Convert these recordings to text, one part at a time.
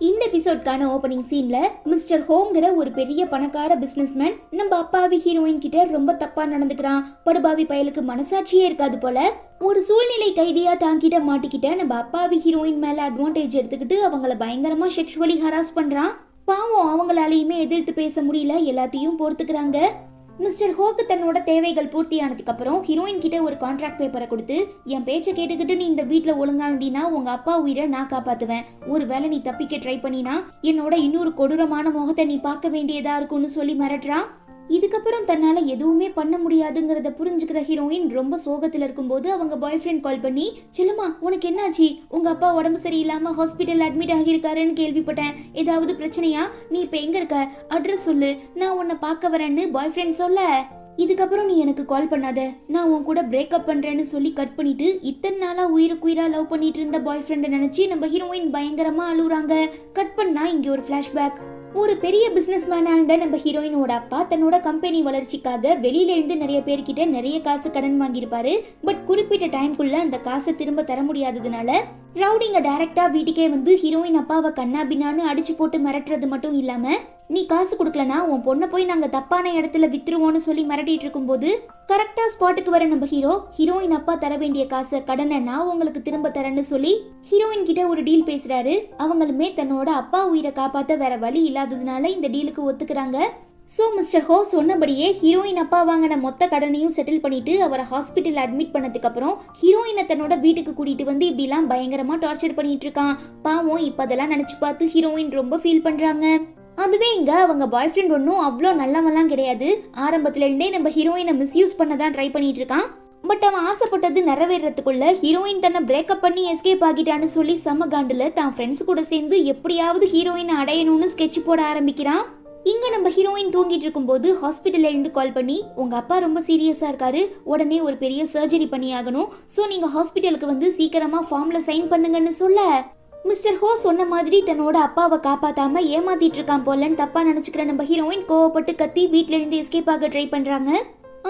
இந்த எபிசோட்கான ஓப்பனிங் சீன்ல மிஸ்டர் ஹோங்கிற ஒரு பெரிய பணக்கார பிசினஸ்மேன் நம்ம அப்பாவி ஹீரோயின் கிட்ட ரொம்ப தப்பா நடந்துக்கிறான். படுபாவி பயலுக்கு மனசாட்சியே இருக்காது போல. ஒரு சூழ்நிலை கைதியா தாங்கிட்ட மாட்டிக்கிட்ட நம்ம அப்பாவி ஹீரோயின் மேல அட்வான்டேஜ் எடுத்துக்கிட்டு அவங்கள பயங்கரமா செக்ஷுவலி ஹராஸ் பண்றான். பாவம் அவங்களாலையுமே எதிர்த்து பேச முடியல, எல்லாத்தையும் பொறுத்துக்கிறாங்க. மிஸ்டர் ஹோக்கு தன்னோட தேவைகள் பூர்த்தி ஆனதுக்கு அப்புறம் ஹீரோயின் கிட்ட ஒரு கான்ட்ராக்ட் பேப்பரை கொடுத்து, என் பேச்சை கேட்டுக்கிட்டு நீ இந்த வீட்டுல ஒழுங்கானதினா உங்க அப்பா உயிரை நான் காப்பாத்துவேன். ஒருவேளை நீ தப்பிக்க ட்ரை பண்ணினா என்னோட இன்னொரு கொடூரமான முகத்தை நீ பார்க்க வேண்டியதா இருக்கும்னு சொல்லி மிரட்டுறான். இதுக்கப்புறம் தன்னால எதுவுமே பண்ண முடியாதுங்கிறத புரிஞ்சுக்கிற ஹீரோயின் ரொம்ப சோகத்துல இருக்கும்போது அவங்க பாய் ஃப்ரெண்ட் கால் பண்ணி, செல்லம்மா உனக்கு என்னாச்சு? உங்க அப்பா உடம்பு சரியில்லாம ஹாஸ்பிட்டல் அட்மிட் ஆகியிருக்காருன்னு கேள்விப்பட்டேன். ஏதாவது பிரச்சனையா? நீ இப்ப எங்க இருக்க? அட்ரஸ் சொல்லு, நான் உன்னை பார்க்க வரேன்னு பாய் ஃப்ரெண்ட் சொல்ல, இதுக்கப்புறம் நீ எனக்கு கால் பண்ணாத, நான் உன் கூட பிரேக்கப் பண்றேன்னு சொல்லி கட் பண்ணிட்டு இத்தனை நாளா உயிருக்குயிரா லவ் பண்ணிட்டு இருந்த பாய் ஃப்ரெண்டை நினைச்சு நம்ம ஹீரோயின் பயங்கரமா அழுகுறாங்க. கட் பண்ணா இங்க ஒரு பிளாஷ்பேக். ஒரு பெரிய பிசினஸ் மேனா இருந்த நம்ம ஹீரோயினோட அப்பா தன்னோட கம்பெனி வளர்ச்சிக்காக வெளியில இருந்து நிறைய பேர்கிட்ட நிறைய காசு கடன் வாங்கியிருப்பாரு. பட் குறிப்பிட்ட டைம்குள்ள அந்த காசை திரும்ப தர முடியாததுனால ரவுடிங்க டைரக்டா வீட்டுக்கே வந்து ஹீரோயின் அப்பாவை கண்ணா பின்னான்னு அடிச்சு போட்டு மிரட்டுறது மட்டும் இல்லாம, நீ காசு கொடுக்கலனா உன் பொண்ணை போய் நாங்க தப்பான இடத்துல வித்துருவோம்னு சொல்லி மிரட்டிட்டு இருக்கும்போது கரெக்டா ஸ்பாட்டுக்கு வர நம்ம ஹீரோயின் அப்பா தர வேண்டிய காசை கடனை நான் உங்களுக்கு திரும்ப தரேன்னு சொல்லி ஹீரோயின் கிட்ட ஒரு டீல் பேசுறாரு. அவங்களுமே தன்னோட அப்பா உயிரை காப்பாத்த வேற வழி இல்லாததுனால இந்த டீலுக்கு ஒத்துக்கிறாங்க. சோ மிஸ்டர் ஹோ சொன்னபடியே ஹீரோயின் அப்பா வாங்கின மொத்த கடனையும் செட்டில் பண்ணிட்டு அவரை ஹாஸ்பிட்டல் அட்மிட் பண்ணதுக்கு அப்புறம் ஹீரோயினை தன்னோட வீட்டுக்கு கூட்டிட்டு வந்து இப்படிலாம் பயங்கரமா டார்ச்சர் பண்ணிட்டு இருக்கான். பாவம் இப்ப அதெல்லாம் நினைச்சு பார்த்து ஹீரோயின் ரொம்ப ஃபீல் பண்றாங்க. அதுவே இங்க அவங்க பாய் ஃப்ரெண்ட் ஒன்றும் அவ்வளோ நல்லவெல்லாம் கிடையாது. ஆரம்பத்துல இருந்தே நம்ம ஹீரோயினை மிஸ்யூஸ் பண்ண தான் ட்ரை பண்ணிட்டு இருக்கான். பட் அவன் ஆசைப்பட்டது நிறைவேறதுக்குள்ள ஹீரோயின் தன்னை பிரேக்கப் பண்ணி எஸ்கேப் ஆகிட்டான்னு சொல்லி செம காண்டுல தான் ஃப்ரெண்ட்ஸ் கூட சேர்ந்து எப்படியாவது ஹீரோயினை அடையணும்னு ஸ்கெட்ச் போட ஆரம்பிக்கிறான். இங்க நம்ம ஹீரோயின் தூங்கிட்டு இருக்கும்போது ஹாஸ்பிட்டல்ல இருந்து கால் பண்ணி, உங்க அப்பா ரொம்ப சீரியஸா இருக்காரு, உடனே ஒரு பெரிய சர்ஜரி பண்ணி ஆகணும், சோ நீங்க ஹாஸ்பிட்டலுக்கு வந்து சீக்கிரமா ஃபார்ம்ல சைன் பண்ணுங்கன்னு சொல்ல, மிஸ்டர் ஹோ சொன்ன மாதிரி தன்னோட அப்பாவை காப்பாத்தாம ஏமாத்திட்டு இருக்கான் போலன்னு தப்பா நினைச்சுக்கிற நம்ம ஹீரோயின் கோவப்பட்டு கத்தி வீட்ல இருந்து எஸ்கேப் ஆக ட்ரை பண்றாங்க.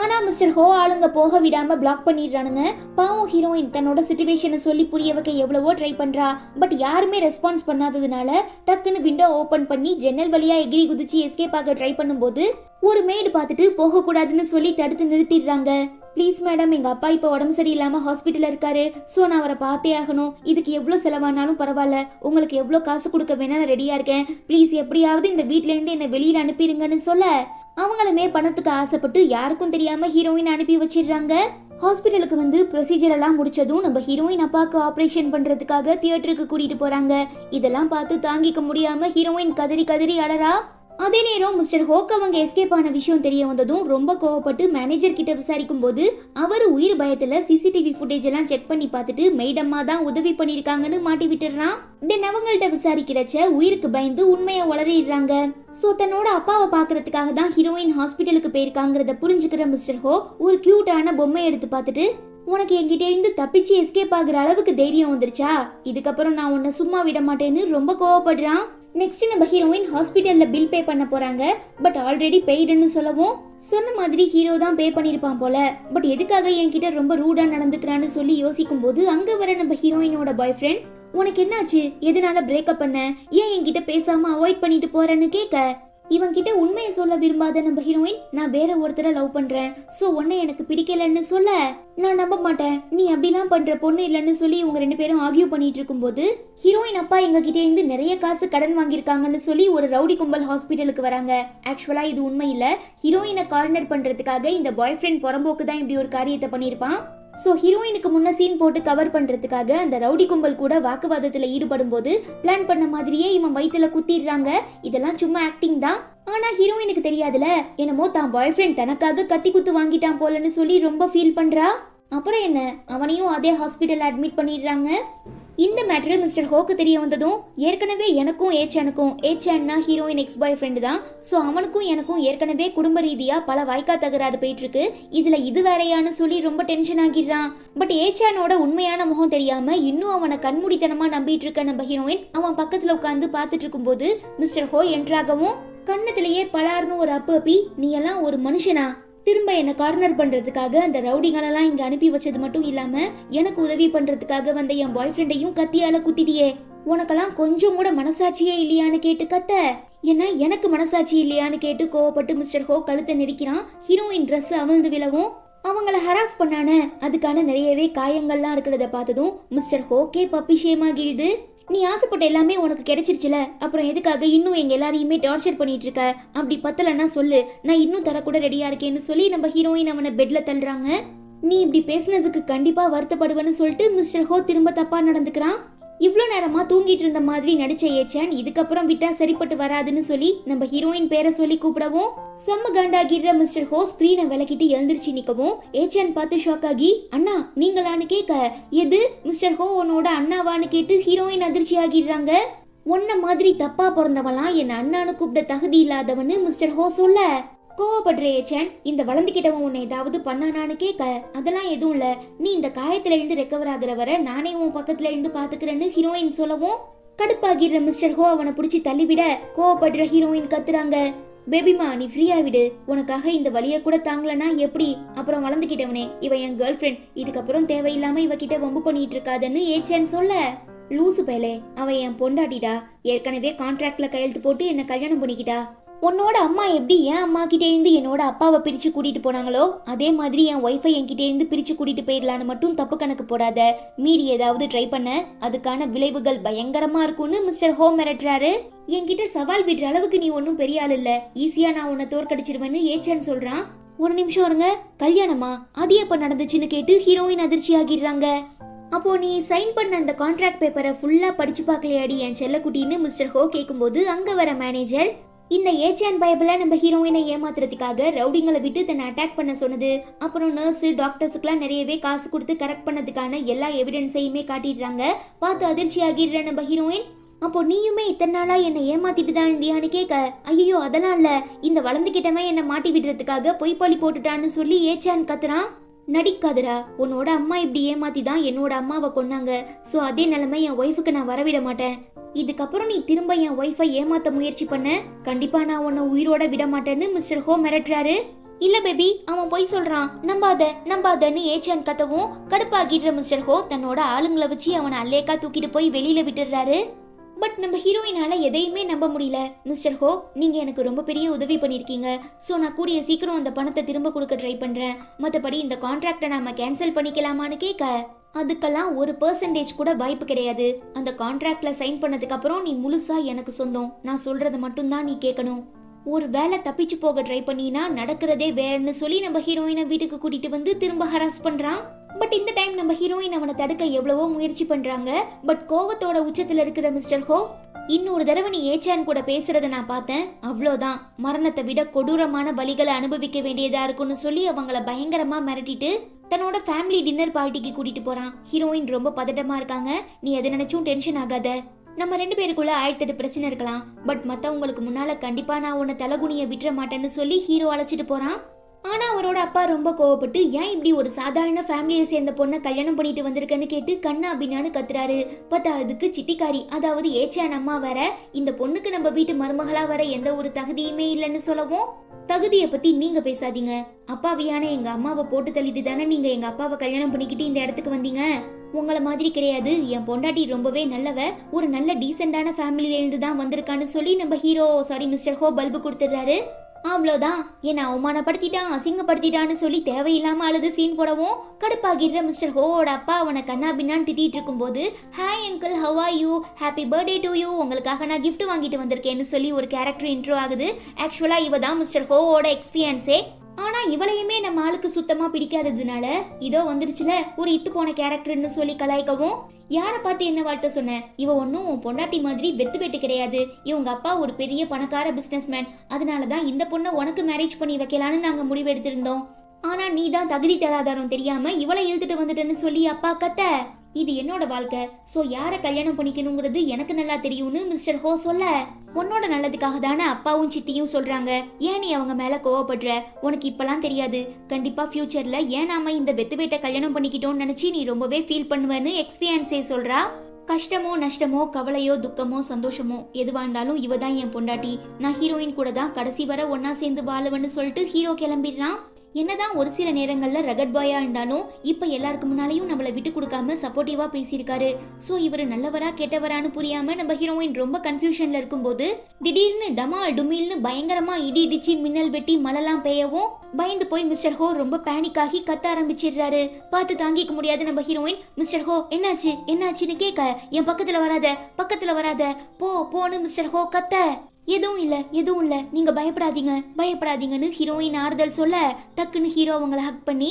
ஆனா மிஸ்டர் ஹோ ஆளுங்க போக விடாம பிளாக் பண்ணிடுறானுங்க. பாவம் ஹீரோயின் தன்னோட சிச்சுவேஷனை சொல்லி புரிய வைக்க எவ்வளவோ ட்ரை பண்றா. பட் யாருமே ரெஸ்பான்ஸ் பண்ணாததுனால டக்குன்னு விண்டோ ஓபன் பண்ணி ஜன்னல் வழியா எகிரி குதிச்சு எஸ்கேப் ஆக ட்ரை பண்ணும்போது ஒரு மேடு பார்த்துட்டு போக கூடாதுன்னு சொல்லி தடுத்து நிறுத்திடுறாங்க. ப்ளீஸ் மேடம், எங்க அப்பா இப்போ உடம்பு சரியில்லாம ஹாஸ்பிட்டல்ல இருக்காரு, ஸோ நான் அவரை பார்த்தே ஆகணும். இதுக்கு எவ்வளோ செலவானாலும் பரவாயில்ல, உங்களுக்கு எவ்வளோ காசு கொடுக்க வேணா நான் ரெடியா இருக்கேன். ப்ளீஸ் எப்படியாவது இந்த வீட்ல இருந்து என்னை வெளியில அனுப்பிடுங்கன்னு சொல்ல, அவங்களுமே பணத்துக்கு ஆசைப்பட்டு யாருக்கும் தெரியாம ஹீரோயின் அனுப்பி வச்சிடுறாங்க. ஹாஸ்பிட்டலுக்கு வந்து ப்ரொசீஜர் எல்லாம் முடிச்சதும் நம்ம ஹீரோயின் அப்பாவுக்கு ஆப்ரேஷன் பண்றதுக்காக தியேட்டருக்கு கூட்டிட்டு போறாங்க. இதெல்லாம் பார்த்து தாங்கிக்க முடியாம ஹீரோயின் கதறி கதறி அழறா. அதே நேரம் மிஸ்டர் ஹோக் அவங்க எஸ்கேப் ஆன விஷயம் தெரிய வந்ததும் ரொம்ப கோவப்பட்டு மேனேஜர் கிட்ட விசாரிக்கும் போது அவரு உயிர் பயத்துல சிசிடிவி ஃபுட்டேஜ் எல்லாம் செக் பண்ணி பார்த்துட்டு மெய்டம்மா தான் உதவி பண்ணிருக்காங்கன்னு மாட்டி விட்டுறான். தென் அவங்கள்ட்ட விசாரிக்கிறச்ச உயிருக்கு பயந்து உண்மையை உளறிடுறாங்க. சோ தன்னோட அப்பாவை பாக்குறதுக்காக தான் ஹீரோயின் ஹாஸ்பிட்டலுக்கு போயிருக்காங்கிறத புரிஞ்சுக்கிற மிஸ்டர் ஹோ ஒரு கியூட்டான பொம்மை எடுத்து பார்த்துட்டு, உனக்கு என்கிட்ட இருந்து தப்பிச்சு எஸ்கேப் ஆகுற அளவுக்கு தைரியம் வந்துருச்சா? இதுக்கப்புறம் நான் உன்னை சும்மா விட மாட்டேன்னு ரொம்ப கோவப்படுறான். நெக்ஸ்ட் நம்ம ஹீரோயின் ஹாஸ்பிட்டல்ல பில் பே பண்ண போறாங்க. பட் ஆல்ரெடி பெய்டுன்னு சொல்லவும் சொன்ன மாதிரி ஹீரோ தான் பே பண்ணிருப்பான் போல. பட் எதுக்காக என்கிட்ட ரொம்ப ரூடா நடந்துக்கிறான்னு சொல்லி யோசிக்கும் போது அங்க வர நம்ம ஹீரோயினோட பாய் ஃப்ரெண்ட், உனக்கு என்னாச்சு? எதனால பிரேக்கப் பண்ண? ஏன் என்கிட்ட பேசாம அவாய்ட் பண்ணிட்டு போறேன்னு கேட்க, இவன் கிட்ட உண்மையை சொல்ல விரும்பாத நம்ம ஹீரோயின், நான் வேற ஒருத்தரை லவ் பண்றேன், சோ உன்னை எனக்கு பிடிக்கலன்னு சொல்ல, நான் நம்ப மாட்டேன், நீ அப்படிலாம் பண்ற பொண்ணு இல்லைன்னு சொல்லி இவங்க ரெண்டு பேரும் ஆர்கியூ பண்ணிட்டு இருக்கும்போது ஹீரோயின் அப்பா எங்க கிட்ட இருந்து நிறைய காசு கடன் வாங்கியிருக்காங்கன்னு சொல்லி ஒரு ரவுடி கும்பல் ஹாஸ்பிட்டலுக்கு வராங்க. ஆக்சுவலா இது உண்மை இல்ல, ஹீரோயினை கார்னர் பண்றதுக்காக இந்த பாய் ஃப்ரெண்ட் புறம்போக்கு தான் இப்படி ஒரு காரியத்தை பண்ணியிருப்பான். சோ ஹீரோயினுக்கு முன்ன சீன் போட்டு கவர் பண்றதுக்காக அந்த ரவுடி கும்பல் கூட வாக்குவாதத்துல ஈடுபடும் போது பிளான் பண்ண மாதிரியே இவன் வயித்துல குத்திடுறாங்க. இதெல்லாம் சும்மா ஆக்டிங் தான். ஆனா ஹீரோயினுக்கு தெரியாதுல, என்னமோ தான் பாய் ஃப்ரெண்ட் தனக்காக கத்தி குத்து வாங்கிட்டான் போலன்னு சொல்லி ரொம்ப ஃபீல் பண்றா. அப்புறம் என்ன, அவனையும் அதே ஹாஸ்பிட்டல் அட்மிட் பண்ணிடுறாங்க. இந்த மேட்டர் மிஸ்டர் ஹோக்கு தெரிய வந்ததும், ஏற்கனவே எனக்கும் ஏச்சான்னா ஹீரோயின் எக்ஸ் பாய் ஃப்ரெண்டு தான், ஸோ அவனுக்கும் எனக்கும் ஏற்கனவே குடும்ப ரீதியா பல வாய்க்கா தகராறு போயிட்டு இருக்கு, இதுல இது வேறையான்னு சொல்லி ரொம்ப டென்ஷன் ஆகிடுறான். பட் ஏச்சானோட உண்மையான முகம் தெரியாம இன்னும் அவனை கண்மூடித்தனமா நம்பிட்டு இருக்க நம்ம ஹீரோயின் அவன் பக்கத்துல உட்காந்து பார்த்துட்டு இருக்கும்போது மிஸ்டர் ஹோ என்ட்ராகவும் கண்ணத்திலேயே பலார்னு ஒரு அப்பி, நீ எல்லாம் ஒரு மனுஷனா? திரும்ப என்ன கார்னர் பண்றதுக்காக அந்த ரவுடிகளெல்லாம் இங்க அனுப்பி வச்சது மட்டும் இல்லாம எனக்கு உதவி பண்றதுக்காக வந்த என் பாய் ஃப்ரெண்டையும் கத்தியால குத்திட்டியே, உனக்கெல்லாம் கொஞ்சம் கூட மனசாட்சியே இல்லையான்னு கேட்டு கத்த. ஏன்னா எனக்கு மனசாட்சி இல்லையான்னு கேட்டு கோவப்பட்டு மிஸ்டர் ஹோ கழுத்தை நெரிக்கிறான். ஹீரோயின் ட்ரெஸ் அவிழ்ந்து விழவும் அவங்கள ஹராஸ் பண்ணான அதுக்கான நிறையவே காயங்கள்லாம் இருக்கிறத பார்த்ததும் மிஸ்டர் ஹோக்கே பப்பி ஷேமாகிடுது. நீ ஆசைப்பட்ட எல்லாமே உனக்கு கிடைச்சிருச்சுல, அப்புறம் எதுக்காக இன்னும் எங்க எல்லாரையுமே டார்ச்சர் பண்ணிட்டு இருக்க? அப்படி பத்தலன்னா சொல்லு, நான் இன்னும் தரக்கூட ரெடியா இருக்கேன்னு சொல்லி நம்ம ஹீரோயின் அவனை பெட்ல தள்ளுறாங்க. நீ இப்படி பேசினதுக்கு கண்டிப்பா வருத்தப்படுவேன்னு சொல்லிட்டு மிஸ்டர் ஹோ திரும்ப தப்பா நடந்துக்கிறான். இவ்வளோ நேரமா தூங்கிட்டு இருந்த மாதிரி நடிச்ச ஏச்சான் இதுக்கப்புறம் விட்டா சரிப்பட்டு வராதுன்னு சொல்லி நம்ம ஹீரோயின் பேரை சொல்லி கூப்பிடவும் செம்ம காண்டாகிற மிஸ்டர் ஹோ ஸ்கிரீனை விளக்கிட்டு எழுந்திருச்சு நிக்கவும் ஏச்சான் பார்த்து ஷாக் ஆகி அண்ணா நீங்களான்னு கேட்க, எது மிஸ்டர் ஹோ உன்னோட அண்ணாவான்னு கேட்டு ஹீரோயின் அதிர்ச்சி ஆகிடுறாங்க. உன்ன மாதிரி தப்பா பிறந்தவளாம் என் அண்ணான்னு கூப்பிட தகுதி இல்லாதவன்னு மிஸ்டர் ஹோ சொல்ல கோவப்படுற ஏச்சான், இந்த வளர்ந்துக்கிட்டவன் உன்னை ஏதாவது பண்ணானான்னு கேட்க, அதெல்லாம் எதுவும் இல்ல, நீ இந்த காயத்துல இருந்து ரெக்கவர் ஆகுற வரை நானே உன் பக்கத்துல இருந்து பாத்துக்கிறேன்னு ஹீரோயின் சொல்லவும் கடுப்பாகிற மிஸ்டர் ஹோ அவனை பிடிச்சி தள்ளிவிட கோவப்படுற ஹீரோயின் கத்துறாங்க, பேபிமா நீ ஃப்ரீயா விடு, உனக்காக இந்த வழிய கூட தாங்கலனா எப்படி? அப்புறம் வளர்ந்துக்கிட்டவனே இவ என் கேர்ள் ஃப்ரெண்ட், இதுக்கப்புறம் தேவையில்லாம இவகிட்ட வம்பு பண்ணிட்டு இருக்காதுன்னு ஏச்சான் சொல்ல, லூசு பயலே அவ என் பொண்டாட்டிடா, ஏற்கனவே கான்ட்ராக்ட்ல கையெழுத்து போட்டு என்ன கல்யாணம் பண்ணிக்கிட்டா. உன்னோட அம்மா எப்படி என் அம்மா கிட்டே இருந்து என்னோட அப்பாவை பிரிச்சு கூட்டிட்டு போனாங்களோ அதே மாதிரி என் ஒய்ஃபை என்கிட்ட இருந்து பிரிச்சு கூட்டிட்டு போயிடலான்னு மட்டும் தப்பு கணக்கு போடாத, மீறி ஏதாவது ட்ரை பண்ண அதுக்கான விளைவுகள் பயங்கரமா இருக்கும்னு மிஸ்டர் ஹோ மிரட்டுறாரு. என்கிட்ட சவால் விடுற அளவுக்கு நீ ஒன்னும் பெரிய ஆள் இல்ல, ஈஸியா நான் உன்னை தோற்கடிச்சிருவேன்னு ஏச்சான் சொல்றான். ஒரு நிமிஷம் இருங்க, கல்யாணமா அது எப்ப நடந்துச்சுன்னு கேட்டு ஹீரோயின் அதிர்ச்சி ஆகிடுறாங்க. அப்போ நீ சைன் பண்ண அந்த கான்ட்ராக்ட் பேப்பரை ஃபுல்லா படிச்சு பார்க்கலையாடி என் செல்லக்குட்டின்னு மிஸ்டர் ஹோ கேட்கும்போது அங்க வர மேனேஜர் இந்த ஏச்சான் பைபிள நம்ம ஹீரோயினை ஏமாத்துறதுக்காக ரவுடிங்களை விட்டு தன்னை அட்டாக் பண்ண சொன்னது, அப்புறம் நர்ஸு டாக்டர்ஸுக்குலாம் நிறையவே காசு கொடுத்து கரெக்ட் பண்ணதுக்கான எல்லா எவிடன்ஸையுமே காட்டிடுறாங்க. பார்த்து அதிர்ச்சி ஆகிடுற நம்ம ஹீரோயின், அப்போ நீயுமே இத்தனை நாளா என்னை ஏமாத்திட்டு தான் இருந்தியான்னு கேட்க, ஐயோ அதெல்லாம் இல்ல, இந்த வளர்ந்துகிட்டவன் என்னை மாட்டி விடுறதுக்காக பொய்ப்பழி போட்டுட்டான்னு சொல்லி ஏச்சான் கத்துறான். நடிக்காதடா, உன்னோட அம்மா இப்படி ஏமாத்தி தான் என்னோட அம்மாவை கொன்னாங்க, சோ அதே நிலைமை என் ஒய்ஃபுக்கு நான் வரவிட மாட்டேன். இதுக்கப்புறம் நீ திரும்ப என் ஒய்ஃபை ஏமாத்த முயற்சி பண்ண கண்டிப்பா நான் உன்னை உயிரோட விட மாட்டேன்னு மிஸ்டர் ஹோ மிரட்டுறாரு. இல்ல பேபி அவன் பொய் சொல்றான், நம்பாதன்னு ஏச்சான் கத்தவும் கடுப்பாகிடுற மிஸ்டர் ஹோ தன்னோட ஆளுங்களை வச்சு அவனை அல்லேக்கா தூக்கிட்டு போய் வெளியில விட்டுடுறாரு. பட் நம்ம ஹீரோயினால எதையுமே நம்ப முடியல. மிஸ்டர் ஹோ நீங்க எனக்கு ரொம்ப பெரிய உதவி பண்ணிருக்கீங்க, சோ நான் கூடிய சீக்கிரம் அந்த பணத்தை திரும்ப கொடுக்க ட்ரை பண்றேன், மத்தபடி இந்த கான்ட்ராக்டை நாம கேன்சல் பண்ணிக்கலாமான்னு கேட்க, அதுக்கெல்லாம் 1% கூட வாய்ப்பு கிடையாது, அந்த கான்ட்ராக்ட்ல சைன் பண்ணதுக்கு அப்புறம் நீ முழுசா எனக்கு சொந்தம், நான் சொல்றதை மட்டும்தான் நீ கேட்கணும், ஒரு வேலை தப்பிச்சு போக ட்ரை பண்ணினா நடக்கிறதே வேறன்னு சொல்லி நம்ம ஹீரோயினை வீட்டுக்கு கூட்டிட்டு வந்து திரும்ப ஹராஸ் பண்றான். பட் இந்த டைம் நம்ம ஹீரோயின் அவனை தடுக்க எவ்வளவோ முயற்சி பண்றாங்க. பட் கோவத்தோட உச்சத்துல இருக்கிற மிஸ்டர் ஹோ, இன்னொரு தடவை நீ ஏச்சான் கூட பேசுறத நான் பார்த்தேன், அவ்வளோதான், மரணத்தை விட கொடூரமான வலிகளை அனுபவிக்க வேண்டியதா இருக்குன்னு சொல்லி அவங்கள பயங்கரமா மிரட்டிட்டு தன்னோட ஃபேமிலி டின்னர் பார்ட்டிக்கு கூட்டிட்டு போறான். ஹீரோயின் ரொம்ப பதட்டமா இருக்காங்க. நீ எதை நினைச்சும் டென்ஷன் ஆகாத, நம்ம 2 பேருக்குள்ள 1008 பிரச்சனை இருக்கலாம், பட் மத்தவங்களுக்கு முன்னால கண்டிப்பா நான் உன்னை தலகுனிய விட்டுற மாட்டேன்னு சொல்லி ஹீரோ அழைச்சிட்டு போறான். ஆனா அவரோட அப்பா ரொம்ப கோவப்பட்டு ஏன் இப்படி ஒரு சாதாரண ஃபேமிலியை சேர்ந்த பொண்ணை கல்யாணம் பண்ணிட்டு வந்திருக்கன்னு கேட்டு கண்ணா அப்படின்னான்னு கத்துறாரு. பார்த்தா அதுக்கு சிட்டிக்காரி அதாவது ஏச்சான் அம்மா வர இந்த பொண்ணுக்கு நம்ம வீட்டு மருமகளா வர எந்த ஒரு தகுதியுமே இல்லைன்னு சொல்லவும், தகுதியை பத்தி நீங்க பேசாதீங்க, அப்பாவியான எங்க அம்மாவை போட்டு தள்ளிட்டு தானே நீங்க எங்க அப்பாவை கல்யாணம் பண்ணிக்கிட்டு இந்த இடத்துக்கு வந்தீங்க, உங்களை மாதிரி கிடையாது, என் பொண்டாட்டி ரொம்பவே நல்லவ, ஒரு நல்ல டீசென்டான ஃபேமிலியில இருந்து தான் வந்திருக்கான்னு சொல்லி நம்ம ஹீரோ மிஸ்டர் ஹோ பல்பு கொடுத்துடுறாரு. அவ்வளோதான், என்னை அவமானப்படுத்திட்டான் அசிங்கப்படுத்திட்டான்னு சொல்லி தேவையில்லாம அழுது சீன் போடவும் கடுப்பாகிடுற மிஸ்டர் ஹோவோட அப்பா அவனை கண்ணா பின்னான்னு திட்டிட்டு இருக்கும்போது, hi uncle how are you, happy birthday to you, உங்களுக்காக நான் கிஃப்ட் வாங்கிட்டு வந்திருக்கேன்னு சொல்லி ஒரு கேரக்டர் இன்ட்ரோ ஆகுது. ஆக்சுவலா இவ தான் மிஸ்டர் ஹோவோட எக்ஸ்பீரியன்ஸே. ஆனா இவளையுமே நம்ம ஆளுக்கு சுத்தமா பிடிக்காததுனால இதோ வந்துருச்சுல ஒரு இத்து போன கேரக்டர்னு சொல்லி கலாய்க்கவும், யாரை பார்த்து என்ன வாழ்த்த சொன்ன, இவ ஒன்னும் பொண்டாட்டி மாதிரி வெத்து வெட்டு கிடையாது, இவங்க அப்பா ஒரு பெரிய பணக்கார பிசினஸ்மேன், அதனாலதான் இந்த பொண்ணை உனக்கு மேரேஜ் பண்ணி வைக்கலான்னு நாங்க முடிவு எடுத்திருந்தோம், ஆனா நீ தான் தகுதி தராதாரம் தெரியாம இவளை இழுத்துட்டு வந்துட்டேன்னு சொல்லி அப்பா கத்த, இது என்னோட வாழ்க்கை, சோ யாரை கல்யாணம் பண்ணிக்கணுங்கிறது எனக்கு நல்லா தெரியும்னு மிஸ்டர் ஹோ சொல்ல, உன்னோட நல்லதுக்காக தானே அப்பாவும் சித்தியும் சொல்றாங்க, ஏன் நீ அவங்க மேல கோவப்படுற, உனக்கு இப்பெல்லாம் தெரியாது, கண்டிப்பா ஃபியூச்சர்ல ஏன் நாம இந்த வெத்து வேட்டை கல்யாணம் பண்ணிக்கிட்டோம்னு நினைச்சு நீ ரொம்பவே ஃபீல் பண்ணுவேன்னு எக்ஸ்பீரியன்ஸே சொல்றா. கஷ்டமோ நஷ்டமோ கவலையோ துக்கமோ சந்தோஷமோ எதுவா இருந்தாலும் இவ தான் என் பொண்டாட்டி, நான் ஹீரோயின் கூட தான் கடைசி வரை ஒன்னா சேர்ந்து வாழவன்னு சொல்லிட்டு ஹீரோ கிளம்பிடுறான். என்னதான் ஒரு சில நேரங்கள்ல ரகட் பாயா இருந்தாலும் இப்ப எல்லாருக்கு முன்னாலையும் நம்மள விட்டு கொடுக்காம சப்போர்ட்டிவா பேசியிருக்காரு. சோ இவரு நல்லவரா கெட்டவரான்னு புரியாம நம்ம ஹீரோயின் ரொம்ப கன்ஃபியூஷன்ல இருக்கும்போது திடீர்னு டமால் டுமில்னு பயங்கரமா இடி இடிச்சு மின்னல் வெட்டி மழைலாம் பெய்யவும் பயந்து போய் மிஸ்டர் ஹோ ரொம்ப பேனிக் ஆகி கத்த ஆரம்பிச்சிடுறாரு. பார்த்து தாங்கிக்க முடியாது நம்ம ஹீரோயின் மிஸ்டர் ஹோ என்னாச்சு என்னாச்சுன்னு கேட்க என் பக்கத்துல வராத போன்னு மிஸ்டர் ஹோ கத்த எதுவும் இல்ல நீங்க பயப்படாதீங்கன்னு ஹீரோயின் ஆறுதல் சொல்ல டக்குன்னு ஹீரோ அவங்கள ஹக் பண்ணி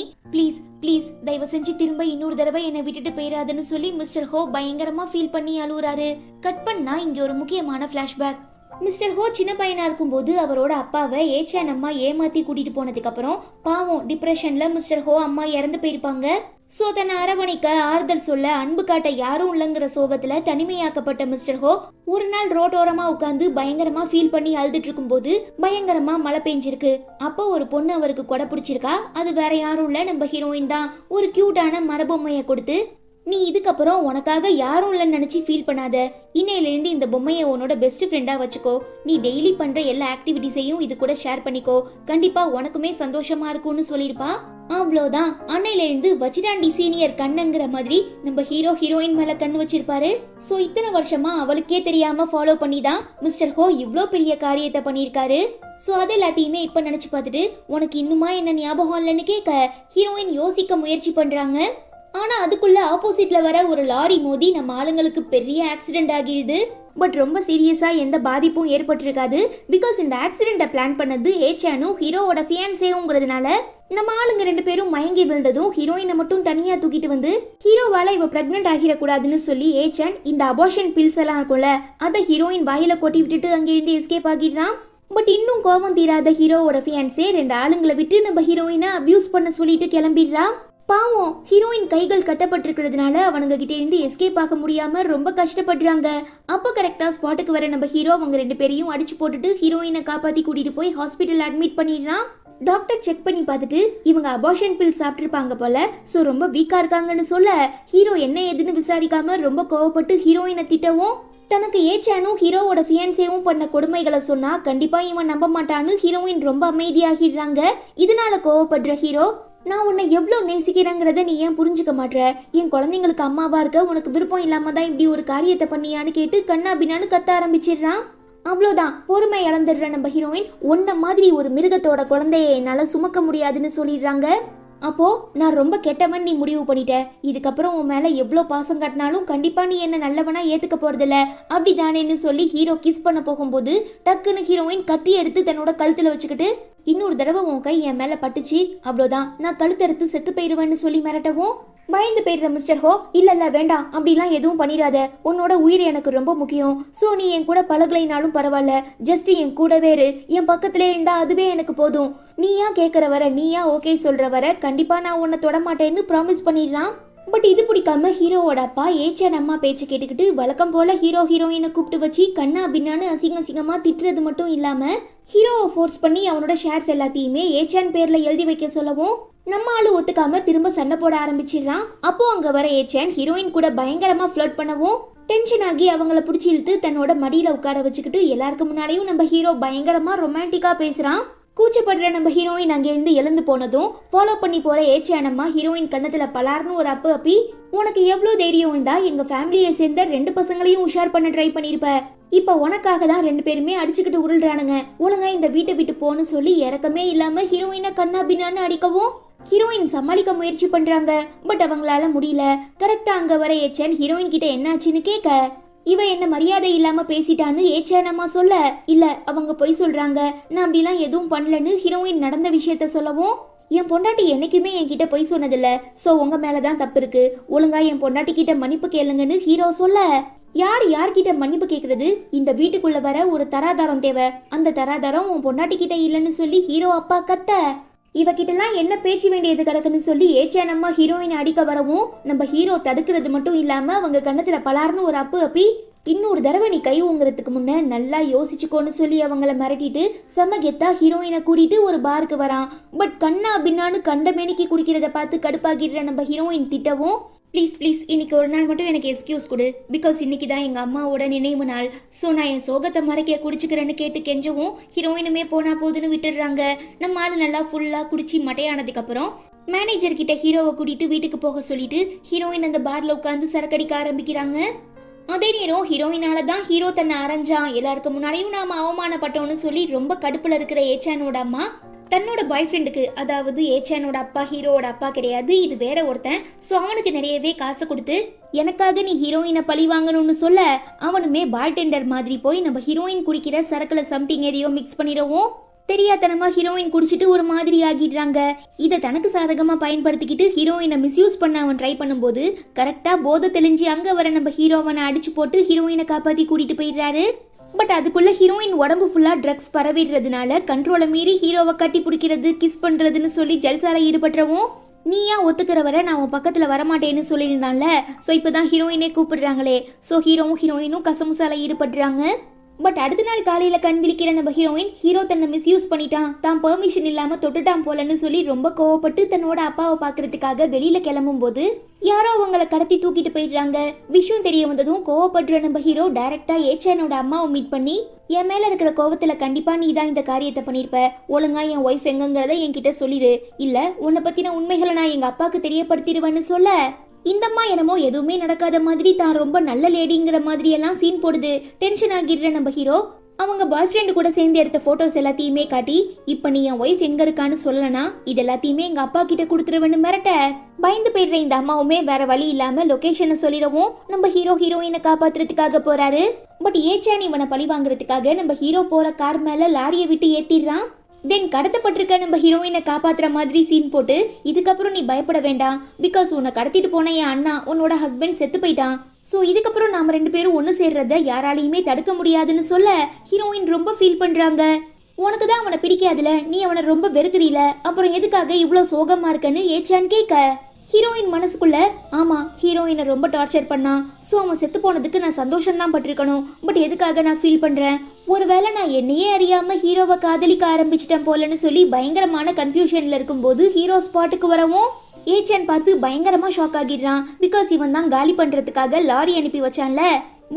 ப்ளீஸ் தயவு செஞ்சு திரும்ப இன்னொரு தடவை என்னை விட்டுட்டு போயிடாதுன்னு சொல்லி மிஸ்டர் ஹோ பயங்கரமா ஃபீல் பண்ணி அழுகுறாரு. கட் பண்ணா இங்க ஒரு முக்கியமான பிளாஷ்பேக். மிஸ்டர் ஹோ சின்ன பையனா இருக்கும்போது அவரோட அப்பாவை ஏச்சான் அம்மா ஏமாத்தி கூட்டிட்டு போனதுக்கு அப்புறம் பாவம் டிப்ரெஷன்ல மிஸ்டர் ஹோ அம்மா இறந்து போயிருப்பாங்க. சோ தன்னை அரவணைக்க ஆறுதல் சொல்ல அன்பு காட்ட யாரும் இல்லைங்கிற சோகத்துல தனிமையாக்கப்பட்ட மிஸ்டர் ஹோ ஒரு நாள் ரோட்டோரமா உட்காந்து பயங்கரமா ஃபீல் பண்ணி அழுதுட்டு இருக்கும் போது பயங்கரமா மழை பெஞ்சிருக்கு. அப்போ ஒரு பொண்ணு அவருக்கு கொடை பிடிச்சிருக்கா. அது வேற யாரும் இல்ல நம்ம ஹீரோயின் தான். ஒரு கியூட்டான மரபொம்மையை கொடுத்து நீ இதுக்கப்புறம் உனக்காக யாரும் இல்லைன்னு நினைச்சு ஃபீல் பண்ணாத, இன்னையிலேருந்து இந்த பொம்மையை உன்னோட பெஸ்ட் ஃப்ரெண்டா வச்சுக்கோ, நீ டெய்லி பண்ற எல்லா ஆக்டிவிட்டிஸையும் இது கூட ஷேர் பண்ணிக்கோ, கண்டிப்பா உனக்குமே சந்தோஷமா இருக்கும்னு சொல்லியிருப்பா. அவ்வளோதான், அன்னையிலேருந்து வச்சிடாண்டி சீனியர் கண்ணுங்கிற மாதிரி நம்ம ஹீரோயின் மேல கண்ணு வச்சிருப்பாரு. சோ இத்தனை வருஷமா அவளுக்கே தெரியாம ஃபாலோ பண்ணி தான் மிஸ்டர் ஹோ இவ்ளோ பெரிய காரியத்தை பண்ணியிருக்காரு. சோ அது எல்லாத்தையுமே இப்ப நினைச்சு பார்த்துட்டு உனக்கு இன்னுமா என்ன ஞாபகம் இல்லைன்னு கேட்க ஹீரோயின் யோசிக்க முயற்சி பண்றாங்க. ஆனா அதுக்குள்ள ஆப்போசிட்ல வர ஒரு லாரி மோதி நம்ம ஆளுங்களுக்கு பெரிய ஆக்சிடென்ட் ஆகிடுது. பட் ரொம்ப சீரியஸா எந்த பாதிப்பும் ஏற்பட்டிருக்காது. பிகாஸ் இந்த ஆக்சிடென்ட்டை பிளான் பண்ணது ஏச்சானும் ஹீரோவோட ஃபியான்சேங்கிறதுனால நம்ம ஆளுங்க ரெண்டு பேரும் மயங்கி விழுந்ததும் ஹீரோயினை மட்டும் தனியா தூக்கிட்டு வந்து ஹீரோவால இவ பிரெக்னென்ட் ஆகிடக்கூடாதுன்னு சொல்லி ஏச்சான் இந்த அபார்ஷன் பில்ஸ் எல்லாம் இருக்கும்ல அதை ஹீரோயின் வாயில கொட்டி விட்டுட்டு அங்கிருந்து எஸ்கேப் ஆகிடுறான். பட் இன்னும் கோபம் தீராத ஹீரோவோட ஃபியான்சே ரெண்டு ஆளுங்களை விட்டு நம்ம ஹீரோயினை அபியூஸ் பண்ண சொல்லிட்டு கிளம்பிடுறா. பாவம் ஹீரோயின் கைகள் கட்டப்பட்டிருக்கிறதுனால அவனுங்க கிட்ட இருந்து எஸ்கேப் ஆக முடியாம ரொம்ப கஷ்டப்படுறாங்க. அப்ப கரெக்டா ஸ்பாட்டுக்கு வர நம்ம ஹீரோ அவங்க ரெண்டு பேரையும் அடிச்சு போட்டுட்டு ஹீரோயினை காப்பாத்தி கூட்டிட்டு போய் ஹாஸ்பிட்டல் அட்மிட் பண்ணிடுறான். டாக்டர் செக் பண்ணி பார்த்துட்டு இவங்க அபார்ஷன் பில் சாப்பிட்டுருப்பாங்க போல, சோ ரொம்ப வீக்கா இருக்காங்கன்னு சொல்ல ஹீரோ என்ன ஏதுன்னு விசாரிக்காம ரொம்ப கோவப்பட்டு ஹீரோயினை திட்டவும் தனக்கு ஏச்சானும் ஹீரோவோட ஃபியான்சேவும் பண்ண கொடுமைகளை சொன்னா கண்டிப்பா இவன் நம்ப மாட்டான்னு ஹீரோயின் ரொம்ப அமைதியாகிடுறாங்க. இதனால கோவப்படுற ஹீரோ நான் உன்னை எவ்வளோ நேசிக்கிறேங்கிறத நீ ஏன் புரிஞ்சுக்க மாட்ற, என் குழந்தைங்களுக்கு அம்மாவா இருக்க உனக்கு விருப்பம் இல்லாம தான் இப்படி ஒரு காரியத்தை பண்ணியான்னு கேட்டு கண்ணா பின்னான்னு கத்த ஆரம்பிச்சிடுறான். அவ்வளோதான், பொறுமை இழந்துடுற நம்ம ஹீரோயின் உன்ன மாதிரி ஒரு மிருகத்தோட குழந்தைய என்னால சுமக்க முடியாதுன்னு சொல்லிடுறாங்க. அப்போ நான் ரொம்ப கெட்டவன் நீ முடிவு பண்ணிட்ட, இதுக்கப்புறம் உன் மேல எவ்வளோ பாசம் காட்டினாலும் கண்டிப்பா நீ என்ன நல்லவனா ஏத்துக்க போறதில்ல அப்படிதானேன்னு சொல்லி ஹீரோ கிஸ் பண்ண போகும்போது டக்குன்னு ஹீரோயின் கத்தி எடுத்து தன்னோட கழுத்துல வச்சுக்கிட்டு இன்னொரு தடவை உன் கை என் மேல பட்டுச்சு அவ்வளோதான் நான் கழுத்தறுத்து செத்து போயிருவேன்னு சொல்லி மிரட்டவும் பயந்து போயிடுற மிஸ்டர் ஹோ இல்ல வேண்டாம் அப்படிலாம் எதுவும் பண்ணிடாத, உன்னோட உயிர் எனக்கு ரொம்ப முக்கியம், சோ நீ என் கூட பழகலைனாலும் பரவாயில்ல, ஜஸ்ட் என் கூடவே இரு, என் பக்கத்திலே இருந்தா அதுவே எனக்கு போதும், நீயா கேட்கற வர நீயா ஓகே சொல்ற வர கண்டிப்பா நான் உன்னை தொட மாட்டேன்னு ப்ராமிஸ் பண்ணிடுறான். பட் இது பிடிக்காம ஹீரோவோட அப்பா ஏச்சான் அம்மா பேச்சு கேட்டுக்கிட்டு வழக்கம் போல ஹீரோயினை கூப்பிட்டு வச்சு கண்ணா பின்னான்னு அசிங்கமா திட்டுறது மட்டும் இல்லாம ஹீரோவை ஃபோர்ஸ் பண்ணி அவனோட ஷேர்ஸ் எல்லாத்தையுமே ஏச்சான் பேர்ல எழுதி வைக்க சொல்லவும் நம்ம ஆளு ஒத்துக்காம திரும்ப சண்டை போட ஆரம்பிச்சிடுறான். அப்போ அங்க வர ஏச்சான் ஹீரோயின் கூட பயங்கரமா ஃப்ளர்ட் பண்ணவும் டென்ஷன் ஆகி அவங்கள பிடிச்சி இழுத்து தன்னோட மடியில உட்கார வச்சுக்கிட்டு எல்லாருக்கு முன்னாடியும் நம்ம ஹீரோ பயங்கரமா ரொமான்டிக்கா பேசுறான். கூச்சப்படுற நம்ம ஹீரோயின் அங்கிருந்து எழுந்து போனதும் ஃபாலோ பண்ணி போற ஏச்சானம்மா ஹீரோயின் கண்ணத்துல பலார்னு ஒரு அப்பு அப்பி உனக்கு எவ்வளவு தைரியம் இருந்தா எங்க ஃபேமிலியை சேர்ந்த ரெண்டு பசங்களையும் உஷார் பண்ண ட்ரை பண்ணிருப்ப, இப்ப உனக்காக தான் ரெண்டு பேருமே அடிச்சுக்கிட்டு உருள்றானுங்க, ஒழுங்கா இந்த வீட்டை விட்டு போன்னு சொல்லி இறக்கமே இல்லாம ஹீரோயினை கண்ணா பின்னான்னு அடிக்கவும் ஹீரோயின் சமாளிக்க முயற்சி பண்றாங்க. பட் அவங்களால முடியல. கரெக்டா அங்க வர ஏச்சான் ஹீரோயின் கிட்ட என்னாச்சுன்னு கேட்க இவ என்ன மரியாதை இல்லாம பேசிட்டான்னு ஏச்சான் அம்மா சொல்ல இல்ல அவங்க பொய் சொல்றாங்க, நான் அப்படிலாம் எதுவும் பண்ணலன்னு ஹீரோயின் நடந்த விஷயத்த சொல்லவும் என் பொண்டாட்டி என்னைக்குமே என்கிட்ட பொய் சொன்னதில்ல, சோ உங்க மேலதான் தப்பு இருக்கு, ஒழுங்கா என் பொண்டாட்டி கிட்ட மன்னிப்பு கேளுங்கன்னு ஹீரோ சொல்ல யார்கிட்ட மன்னிப்பு கேக்குறது, இந்த வீட்டுக்குள்ள வர ஒரு தராதாரம் தேவை, அந்த தராதாரம் உன் பொண்டாட்டி கிட்ட இல்லைன்னு சொல்லி ஹீரோ அப்பா கத்த இவகிட்டலாம் என்ன பேச்சு வேண்டியது கிடக்குன்னு சொல்லி ஏச்சான் அம்மா ஹீரோயினை அடிக்க வரவும் நம்ம ஹீரோ தடுக்கிறது மட்டும் இல்லாம அவங்க கண்ணத்துல பலார்னு ஒரு அப்பு அப்பி இன்னொரு தடவை நீ கை ஊங்குறதுக்கு முன்ன நல்லா யோசிச்சுக்கோன்னு சொல்லி அவங்கள மிரட்டிட்டு செம்ம கெத்தா ஹீரோயினை கூட்டிட்டு ஒரு பாருக்கு வரான். பட் கண்ணா பின்னான்னு கண்ட மேனிக்கு குடிக்கிறத பார்த்து கடுப்பாகிடுற நம்ம ஹீரோயின் திட்டவும் ப்ளீஸ் ப்ளீஸ் இன்னைக்கு ஒரு நாள் மட்டும் எனக்கு எக்ஸ்கியூஸ் கொடு. பிகாஸ் இன்னைக்கு தான் எங்கள் அம்மாவோட நினைவு நாள். ஸோ நான் என் சோகத்தை மறைக்க குடிச்சுக்கிறேன்னு கேட்டு கெஞ்சவும் ஹீரோயினுமே போனா போதுன்னு விட்டுடுறாங்க. நம்ம ஆள் நல்லா ஃபுல்லாக குடிச்சு மட்டையானதுக்கப்புறம் மேனேஜர் கிட்ட ஹீரோவை கூட்டிட்டு வீட்டுக்கு போக சொல்லிட்டு ஹீரோயின் அந்த பார்ல உட்காந்து சரக்கடிக்க ஆரம்பிக்கிறாங்க. அதே நேரம் ஹீரோயினால தான் ஹீரோ தன்னை அரைஞ்சான், எல்லாருக்கு முன்னாடியும் நாம அவமானப்பட்டோம்னு சொல்லி ரொம்ப கடுப்புல இருக்கிற ஏச்சானோட அம்மா தன்னோட பாய் ஃப்ரெண்டுக்கு, அதாவது ஏச்சானோட அப்பா ஹீரோவோட அப்பா கிடையாது, இது வேற ஒருத்தன், ஸோ அவனுக்கு நிறையவே காசு கொடுத்து எனக்காக நீ ஹீரோயினை பழி வாங்கணும்னு சொல்ல அவனுமே பார்டெண்டர் மாதிரி போய் நம்ம ஹீரோயின் குடிக்கிற சரக்குல சம்திங் எதையோ மிக்ஸ் பண்ணிடவும் தெரியாதனமா ஹீரோயின் குடிச்சிட்டு ஒரு மாதிரி ஆகிடுறாங்க. இதை தனக்கு சாதகமா பயன்படுத்திக்கிட்டு ஹீரோயினை மிஸ்யூஸ் பண்ண அவன் ட்ரை பண்ணும்போது கரெக்டா போதை தெளிஞ்சு அங்க வர நம்ம ஹீரோவனை அடிச்சு போட்டு ஹீரோயினை காப்பாத்தி கூட்டிட்டு போயிடுறாரு. பட் அதுக்குள்ள ஹீரோயின் உடம்பு ஃபுல்லா ட்ரக்ஸ் பரவிடுறதுனால கண்ட்ரோலை மீறி ஹீரோவை கட்டி பிடிக்கிறது கிஸ் பண்றதுன்னு சொல்லி ஜல்சால ஈடுபடுறவும் நீயா ஒத்துக்கிற வர நான் உன் பக்கத்துல வரமாட்டேன்னு சொல்லியிருந்தான்ல. ஸோ இப்போதான் ஹீரோயினே கூப்பிடுறாங்களே. ஸோ ஹீரோவும் ஹீரோயினும் கசமுசால ஈடுபடுறாங்க. பட் அடுத்த நாள் காலையில கண் விழிக்கிற நம்ம ஹீரோயின் ஹீரோ தன்னை மிஸ்யூஸ் பண்ணிட்டான், தான் பெர்மிஷன் இல்லாம தொட்டுட்டான் போலன்னு சொல்லி ரொம்ப கோவப்பட்டு தன்னோட அப்பாவை பாக்குறதுக்காக வெளியில கிளம்பும் போது யாரோ அவங்களை கடத்தி தூக்கிட்டு போயிடுறாங்க. விஷயம் தெரிய வந்ததும் கோவப்படுற நம்ம ஹீரோ டைரக்டா ஏச்சானோட அம்மாவை மீட் பண்ணி என் மேல இருக்கிற கோவத்துல கண்டிப்பா நீ தான் இந்த காரியத்தை பண்ணிருப்ப, ஒழுங்கா என் ஒய்ஃப் எங்கங்கிறத என்கிட்ட சொல்லிடு, இல்ல உன்னை பத்தின உண்மைகளை நான் எங்க அப்பாவுக்கு தெரியப்படுத்திடுவேன்னு சொல்ல இந்தம்மா என்னமோ எதுவுமே நடக்காத மாதிரி தான் ரொம்ப நல்ல லேடிங்கிற மாதிரி எல்லாம் சீன் போடுது. டென்ஷன் ஆகிடுற நம்ம ஹீரோ அவங்க பாய் ஃப்ரெண்டு கூட சேர்ந்து எடுத்த போட்டோஸ் எல்லாத்தையுமே காட்டி இப்ப நீ என் ஒய்ஃப் எங்க இருக்கான்னு சொல்லனா இது எல்லாத்தையுமே எங்க அப்பா கிட்ட கொடுத்துருவேன்னு மிரட்ட பயந்து போயிடுற இந்த அம்மாவுமே வேற வழி இல்லாம லொகேஷனை சொல்லிடவும் நம்ம ஹீரோயினை காப்பாத்துறதுக்காக போறாரு. பட் ஏச்சான் இவனை பழி வாங்குறதுக்காக நம்ம ஹீரோ போற கார் மேல லாரியை விட்டு ஏத்திடுறான். தென் கடத்தப்பட்டிருக்க நம்ம ஹீரோயினை காப்பாத்துற மாதிரி சீன் போட்டு இதுக்கப்புறம் நீ பயப்பட வேண்டாம், பிகாஸ் உன்னை கடத்திட்டு போன என் அண்ணா உன்னோட ஹஸ்பண்ட் செத்து போயிட்டான், ஸோ இதுக்கப்புறம் நாம ரெண்டு பேரும் ஒன்று சேர்றத யாராலையுமே தடுக்க முடியாதுன்னு சொல்ல ஹீரோயின் ரொம்ப ஃபீல் பண்றாங்க. உனக்கு தான் அவனை பிடிக்காதுல, நீ அவனை ரொம்ப வெறுக்கிறீல, அப்புறம் எதுக்காக இவ்வளோ சோகமா இருக்கன்னு ஏச்சான் கேட்க ஹீரோயின் மனசுக்குள்ள ஆமா ஹீரோயினை ரொம்ப டார்ச்சர் பண்ணான், ஸோ அவன் செத்து போனதுக்கு நான் சந்தோஷம் தான் பட்டிருக்கணும், பட் எதுக்காக நான் ஃபீல் பண்றேன், ஒருவேளை நான் என்னையே அறியாம ஹீரோவை காதலிக்க ஆரம்பிச்சிட்டேன் போலன்னு சொல்லி பயங்கரமான கன்ஃபியூஷன்ல இருக்கும்போது ஹீரோ ஸ்பாட்டுக்கு வரவும் ஏச்சான் பார்த்து பயங்கரமா ஷாக் ஆகிடுறான். பிகாஸ் இவன் தான் காலி பண்றதுக்காக லாரி அனுப்பி வச்சான்ல.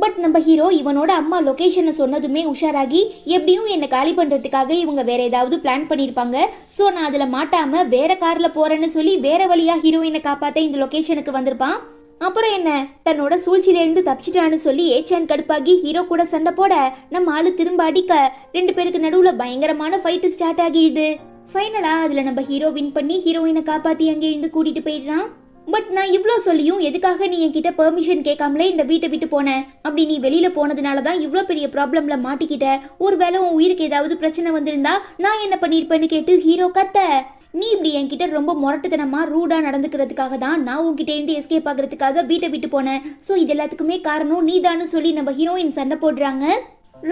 பட் நம்ம ஹீரோ இவனோட அம்மா லொகேஷனை சொன்னதுமே உஷாராகி எப்படியும் என்னை காலி பண்றதுக்காக இவங்க வேற ஏதாவது பிளான் பண்ணிருப்பாங்க, ஸோ நான் அதுல மாட்டாம வேற கார்ல போறேன்னு சொல்லி வேற வழியா ஹீரோயினை காப்பாத்த இந்த லொகேஷனுக்கு வந்திருப்பான். அப்புறம் என்ன தன்னோட சூழ்ச்சியிலிருந்து தப்பிச்சிட்டான்னு சொல்லி ஏச்சான் கடுப்பாகி ஹீரோ கூட சண்டை போட நம்ம ஆளு திரும்ப அடிக்க ரெண்டு பேருக்கு நடுவுல பயங்கரமான ஃபைட் ஸ்டார்ட் ஆகிடுது. ஃபைனலா அதுல நம்ம ஹீரோ வின் பண்ணி ஹீரோயினை காப்பாத்தி அங்கே இருந்து கூட்டிட்டு போயிடுறான். பட் நான் இவ்வளோ சொல்லியும் எதுக்காக நீ என்கிட்ட பெர்மிஷன் கேட்காமலே இந்த வீட்டை விட்டு போன, அப்படி நீ வெளியில போனதுனால தான் இவ்வளோ பெரிய ப்ராப்ளம்ல மாட்டிக்கிட்ட, ஒருவேளை உன் உயிருக்கு ஏதாவது பிரச்சனை வந்திருந்தா நான் என்ன பண்ணிருப்பேன்னு கேட்டு ஹீரோ கத்த நீ இப்படி என்கிட்ட ரொம்ப முரட்டுத்தனமா ரூடா நடந்துக்கிறதுக்காக தான் நான் உன்கிட்ட இருந்து எஸ்கேப் ஆகிறதுக்காக வீட்டை விட்டு போனேன், ஸோ இது எல்லாத்துக்குமே காரணம் நீதான்னு சொல்லி நம்ம ஹீரோயின் சண்டை போடுறாங்க.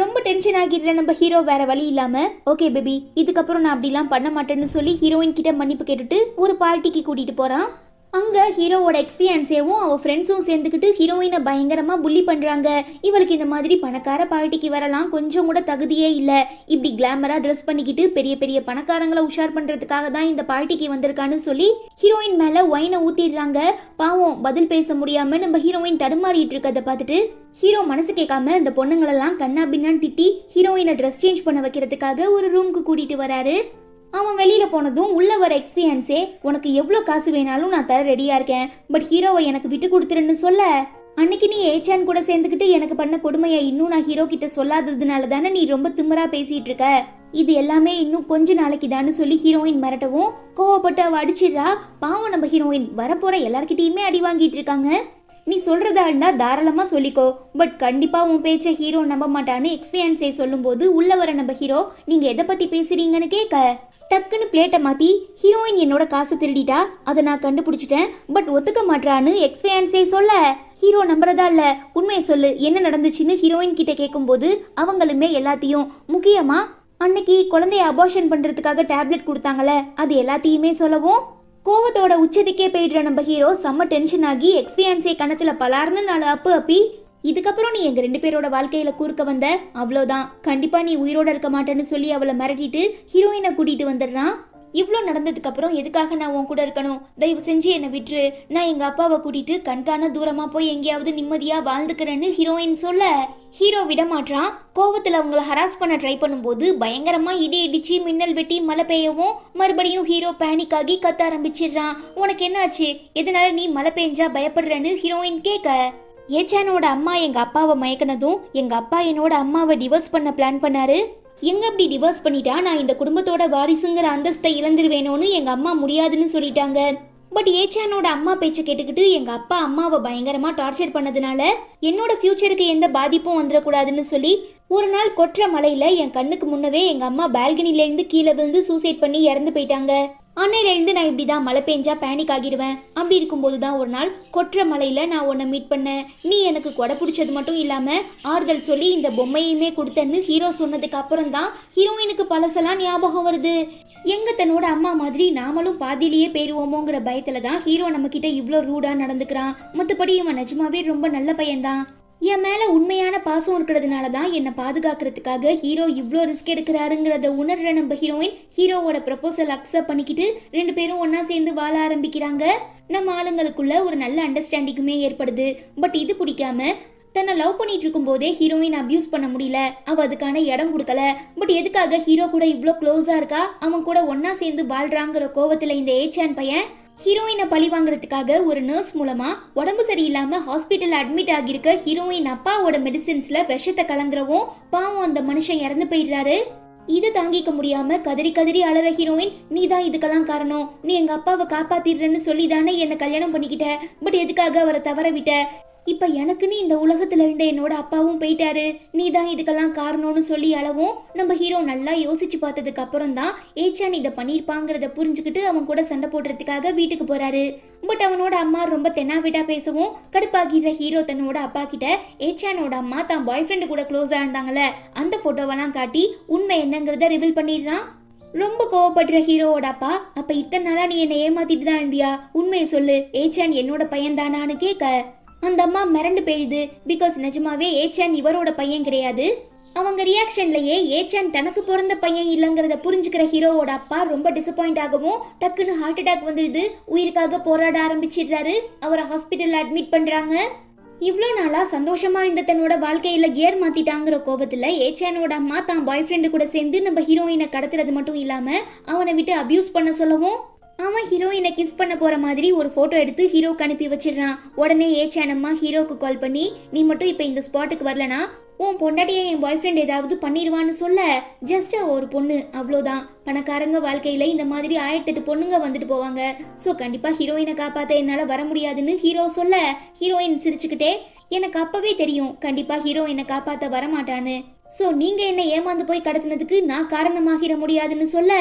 ரொம்ப டென்ஷன் ஆகிடுற நம்ம ஹீரோ வேற வழி இல்லாம ஓகே பேபி இதுக்கப்புறம் நான் அப்படிலாம் பண்ண மாட்டேன்னு சொல்லி ஹீரோயின் கிட்ட மன்னிப்பு கேட்டுட்டு ஒரு பார்ட்டிக்கு கூட்டிட்டு போறான். அங்க ஹீரோவோட எக்ஸ்பீரியன்ஸேவும் அவ ஃப்ரெண்ட்ஸும் சேர்ந்துக்கிட்டு ஹீரோயினை பயங்கரமா புள்ளி பண்றாங்க. இவளுக்கு இந்த மாதிரி பணக்கார பார்ட்டிக்கு வரலாம் கொஞ்சம் கூட தகுதியே இல்ல, இப்படி கிளாமரா ட்ரெஸ் பண்ணிக்கிட்டு பெரிய பெரிய பணக்காரங்களை உஷார் பண்றதுக்காக தான் இந்த பார்ட்டிக்கு வந்திருக்கான்னு சொல்லி ஹீரோயின் மேல ஒயினை ஊத்திடுறாங்க. பாவம் பதில் பேச முடியாம நம்ம ஹீரோயின் தடுமாறிட்டு இருக்கதை பார்த்துட்டு ஹீரோ மனசு கேட்காம இந்த பொண்ணுங்களெல்லாம் கண்ணா பின்னான்னு திட்டி ஹீரோயினை ட்ரெஸ் சேஞ்ச் பண்ண வைக்கிறதுக்காக ஒரு ரூமுக்கு கூட்டிட்டு வராரு. அவன் வெளியில போனதும் உள்ள வர எக்ஸ்பீரியன்ஸே உனக்கு எவ்வளோ காசு வேணாலும் நான் தர ரெடியா இருக்கேன், பட் ஹீரோவை எனக்கு விட்டு கொடுத்துருன்னு சொல்ல அன்னைக்கு நீ ஏச்சான் கூட சேர்ந்துக்கிட்டு எனக்கு பண்ண கொடுமையை இன்னும் நான் ஹீரோ கிட்ட சொல்லாததுனால தானே நீ ரொம்ப திமிரா பேசிட்டு இருக்க, இது எல்லாமே இன்னும் கொஞ்ச நாளைக்கு தான்னு சொல்லி ஹீரோயின் மிரட்டவும் கோவப்பட்டு அவ அடிச்சிடுறா. பாவம் நம்ம ஹீரோயின் வரப்போற எல்லார்கிட்டயுமே அடி வாங்கிட்டு இருக்காங்க. நீ சொல்றதா இருந்தா தாராளமா சொல்லிக்கோ, பட் கண்டிப்பா உன் பேச்ச ஹீரோ நம்ப மாட்டான்னு எக்ஸ்பீரியன்ஸை சொல்லும் போது உள்ள வர நம்ம ஹீரோ நீங்க எதை பத்தி பேசுறீங்கன்னு கேட்க டக்குன்னு பிளேட்டை மாத்தி ஹீரோயின் என்னோட காசு திருடிட்டா அதை நான் கண்டுபிடிச்சிட்டேன், பட் ஒத்துக்க மாட்டான்னு எக்ஸ்பீரியன்ஸை சொல்ல ஹீரோ நம்புறதா இல்ல உண்மையை சொல்லு என்ன நடந்துச்சுன்னு ஹீரோயின் கிட்ட கேட்கும்போது அவங்களுமே எல்லாத்தையும் முக்கியமா அன்னைக்கு குழந்தைய அபார்ஷன் பண்றதுக்காக டேப்லெட் கொடுத்தாங்கல்ல அது எல்லாத்தையுமே சொல்லவும் கோவத்தோட உச்சத்துக்கே போயிடுற நம்ம ஹீரோ செம்ம டென்ஷன் ஆகி எக்ஸ்பீரியன்ஸை கணத்துல பலார்னு நாலு அப்பு அப்பி இதுக்கப்புறம் நீ எங்க ரெண்டு பேரோட வாழ்க்கையில கூர்க்க வந்த, அவ்வளோதான் கண்டிப்பா நீ உயிரோட இருக்க மாட்டேன்னு சொல்லி அவளை மிரட்டிட்டு ஹீரோயினை கூட்டிட்டு வந்துடுறான். இவ்ளோ நடந்ததுக்கு அப்புறம் எதுக்காக நான் உன் கூட இருக்கணும்? தயவு செஞ்சு என்னை விட்டுரு. நான் எங்க அப்பாவை கூட்டிட்டு கண்காண தூரமா போய் எங்கேயாவது நிம்மதியா வாழ்ந்துக்கிறேன்னு ஹீரோயின் சொல்ல ஹீரோ விட மாட்டான். கோவத்துல அவங்கள ஹராஸ் பண்ண ட்ரை பண்ணும்போது பயங்கரமா இடி இடிச்சு மின்னல் வெட்டி மழை பெய்யவும் மறுபடியும் ஹீரோ பேனிக் ஆகி கத்த ஆரம்பிச்சிடுறான். உனக்கு என்னாச்சு? எதனால நீ மழை பெஞ்சா பயப்படுறன்னு ஹீரோயின் கேட்க, ஏச்சானோட அம்மா எங்க அப்பாவை மயக்கினதும் எங்க அப்பா என்னோட அம்மாவை டிவோர்ஸ் பண்ண பிளான் பண்ணாரு. எங்க அப்படி டிவோர்ஸ் பண்ணிட்டா நான் இந்த குடும்பத்தோட வாரிசுங்கிற அந்தஸ்தை இழந்துருவேணும்னு எங்க அம்மா முடியாதுன்னு சொல்லிட்டாங்க. பட் ஏச்சானோட அம்மா பேச்சை கேட்டுக்கிட்டு எங்க அப்பா அம்மாவை பயங்கரமா டார்ச்சர் பண்ணதுனால என்னோட ஃபியூச்சருக்கு எந்த பாதிப்பும் வந்துடக்கூடாதுன்னு சொல்லி ஒரு நாள் கொற்ற மலையில என் கண்ணுக்கு முன்னவே எங்க அம்மா பால்கனில இருந்து கீழே விழுந்து சூசைட் பண்ணி இறந்து போயிட்டாங்க. அன்னையிலேருந்து நான் இப்படிதான் மழை பெஞ்சா பேனிக் ஆகிடுவேன். அப்படி இருக்கும்போது தான் ஒரு நாள் கொற்ற மலையில நான் உன்னை மீட் பண்ணேன். நீ எனக்கு கொடை பிடிச்சது மட்டும் இல்லாம ஆறுதல் சொல்லி இந்த பொம்மையுமே கொடுத்தன்னு ஹீரோ சொன்னதுக்கு அப்புறம் தான் ஹீரோயினுக்கு பழசெல்லாம் ஞாபகம் வருது. எங்க தன்னோட அம்மா மாதிரி நாமளும் பாதியிலேயே போயிருவோமோங்கிற பயத்துல தான் ஹீரோ நம்ம கிட்ட இவ்வளோ ரூடா நடந்துக்கிறான். மற்றபடி இவன் நிஜமாவே ரொம்ப நல்ல பையன்தான். என் மேல உண்மையான பாசம் இருக்கிறதுனால தான் என்னை பாதுகாக்கிறதுக்காக ஹீரோ இவ்வளோ ரிஸ்க் எடுக்கிறாருங்கிறத உணர்ற நம்ம ஹீரோயின் ஹீரோவோட ப்ரப்போசல் அக்செப்ட் பண்ணிக்கிட்டு 2 பேரும் ஒன்னா சேர்ந்து வாழ ஆரம்பிக்கிறாங்க. நம்ம ஆளுங்களுக்குள்ள ஒரு நல்ல அண்டர்ஸ்டாண்டிங்குமே ஏற்படுது. பட் இது பிடிக்காம தன்னை லவ் பண்ணிட்டு இருக்கும் போதே ஹீரோயின் அபியூஸ் பண்ண முடியல. அவ அதுக்கான இடம் கொடுக்கல. பட் எதுக்காக ஹீரோ கூட இவ்வளோ க்ளோஸா இருக்கா, அவன் கூட ஒன்னா சேர்ந்து வாழ்றாங்கிற கோவத்துல இந்த ஏச்சான் பையன் ஹீரோயினை பழி வாங்குறதுக்காக ஒரு நர்ஸ் மூலமா உடம்பு சரியில்லாம ஹாஸ்பிட்டல் அட்மிட் ஆகியிருக்க ஹீரோயின் அப்பாவோட மெடிசின்ஸ்ல விஷத்தை கலந்துறவும் பாவம் அந்த மனுஷன் இறந்து போயிடுறாரு. இது தாங்கிக்க முடியாம கதறி கதறி அலற ஹீரோயின், நீ தான் இதுக்கெல்லாம் காரணம், நீ எங்க அப்பாவை காப்பாத்திடுறேன்னு சொல்லி தானே என்ன கல்யாணம் பண்ணிக்கிட்ட. பட் எதுக்காக அவரை தவற விட்ட? இப்ப எனக்குன்னு இந்த உலகத்துல இருந்த என்னோட அப்பாவும் போயிட்டாரு, நீ தான் இதுக்கெல்லாம் காரணம்னு சொல்லி அளவும் நம்ம ஹீரோ நல்லா யோசிச்சு பார்த்ததுக்கு அப்புறம் தான் ஏச்சான் இதை பண்ணிருப்பாங்கிறத புரிஞ்சுக்கிட்டு அவன் கூட சண்டை போடுறதுக்காக வீட்டுக்கு போறாரு. பட் அவனோட அம்மா ரொம்ப தென்னாவிட்டா பேசவும் கடுப்பாகிற ஹீரோ தன்னோட அப்பா கிட்ட ஏச்சானோட அம்மா தான் பாய் ஃப்ரெண்டு கூட க்ளோஸா இருந்தாங்கல்ல அந்த போட்டோவெல்லாம் காட்டி உண்மை என்னங்கிறத ரிவீல் பண்ணிடுறான். ரொம்ப கோவப்படுற ஹீரோவோட அப்பா, அப்ப இத்தனை நாளா நீ என்னை ஏமாத்திட்டு தான் இருந்தியா, உண்மையை சொல்லு, ஏச்சான் என்னோட பையன் தானான்னு கேட்க அந்த அம்மா மிரண்டு போயிடுது. பிகாஸ் நிஜமாவே ஏச்சான் இவரோட பையன் கிடையாது. அவங்க ரியாக்ஷன்லயே ஏச்சான் தனக்கு பிறந்த பையன் இல்லைங்கிறத புரிஞ்சுக்கிற ஹீரோவோட அப்பா ரொம்ப டிசப்பாயிண்ட் ஆகவும் டக்குன்னு ஹார்ட் அட்டாக் வந்துடுது. உயிருக்காக போராட ஆரம்பிச்சிடுறாரு. அவரை ஹாஸ்பிட்டல்ல அட்மிட் பண்றாங்க. இவ்வளோ நாளா சந்தோஷமா இருந்த தன்னோட வாழ்க்கையில கியர் மாத்திட்டாங்கிற கோபத்துல ஏச்சானோட அம்மா தான் பாய் ஃப்ரெண்டு கூட சேர்ந்து நம்ம ஹீரோயினை கடத்துறது மட்டும் இல்லாம அவனை விட்டு அபியூஸ் பண்ண சொல்லவும் அவன் ஹீரோயினை கிஸ் பண்ண போற மாதிரி ஒரு போட்டோ எடுத்து ஹீரோக்கு அனுப்பி வச்சிடுறான். உடனே ஏச்சான் அம்மா ஹீரோக்கு கால் பண்ணி, நீ மட்டும் இப்ப இந்த ஸ்பாட்டுக்கு வரலனா உன் பொண்டாட்டியை என் பாய் ஃப்ரெண்ட் ஏதாவது பண்ணிடுவான்னு சொல்ல, ஜஸ்ட் ஒரு பொண்ணு அவ்வளோதான். பணக்காரங்க வாழ்க்கையில இந்த மாதிரி 1008 பொண்ணுங்க வந்துட்டு போவாங்க. ஸோ கண்டிப்பா ஹீரோயினை காப்பாற்ற என்னால் வர முடியாதுன்னு ஹீரோ சொல்ல ஹீரோயின் சிரிச்சுக்கிட்டே, எனக்கு அப்பவே தெரியும் கண்டிப்பா ஹீரோயினை காப்பாற்ற வரமாட்டான்னு. ஸோ நீங்க என்ன ஏமாந்து போய் கடத்தினதுக்கு நான் காரணமாகிட முடியாதுன்னு சொல்ல,